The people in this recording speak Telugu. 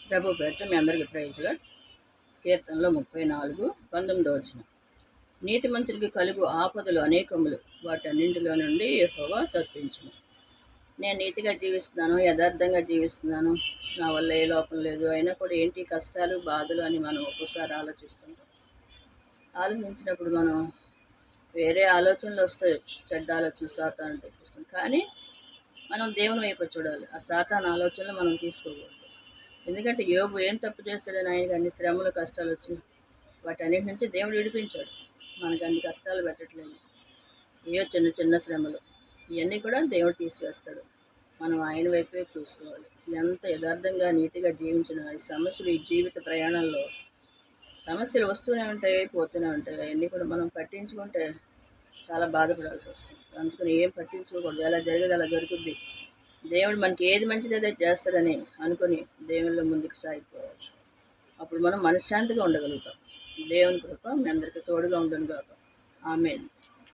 ప్రభు పేరుతో మీ అందరికీ ప్రైజ్గా. కీర్తనలో 34:19 నీతిమంతుడికి కలుగు ఆపదలు అనేకములు, వాటన్నింటిలో నుండి యెహోవా తప్పించును. నేను నీతిగా జీవిస్తున్నాను, యథార్థంగా జీవిస్తున్నాను, నా వల్ల ఏ లోపం లేదు, అయినా కూడా ఏంటి కష్టాలు బాధలు అని మనం ఒక్కోసారి ఆలోచిస్తుంటాం. ఆలోచించినప్పుడు మనం వేరే ఆలోచనలు వస్తాయి, చెడ్డ ఆలోచనలు సాతాను తెప్పిస్తుంది. కానీ మనం దేవుని వైపు చూడాలి. ఆ సాతాను ఆలోచనలు మనం తీసుకోకూడదు. ఎందుకంటే యోబు ఏం తప్పు చేస్తాడని ఆయనకి అన్ని శ్రమలు కష్టాలు వచ్చినాయి. వాటన్నిటి నుంచి దేవుడు విడిపించాడు. మనకు అన్ని కష్టాలు పెట్టట్లేదు. ఏవో చిన్న చిన్న శ్రమలు, ఇవన్నీ కూడా దేవుడు తీసివేస్తాడు. మనం ఆయన వైపే చూసుకోవాలి. ఎంత యథార్థంగా నీతిగా జీవించిన ఈ సమస్యలు, ఈ జీవిత ప్రయాణంలో సమస్యలు వస్తూనే ఉంటాయి, పోతూనే ఉంటాయి. అవన్నీ కూడా మనం పట్టించుకుంటే చాలా బాధపడాల్సి వస్తుంది. అందుకని ఏం పట్టించుకోకూడదు. ఎలా జరిగేది అలా జరుగుద్ది. దేవుడు మనకి ఏది మంచిది అదే చేస్తాడని అనుకుని దేవుళ్ళ ముందుకు సాగిపోవాలి. అప్పుడు మనం మనశ్శాంతిగా ఉండగలుగుతాం. దేవుని కృప మీ అందరికీ తోడుగా ఉండను గాక. ఆమేన్.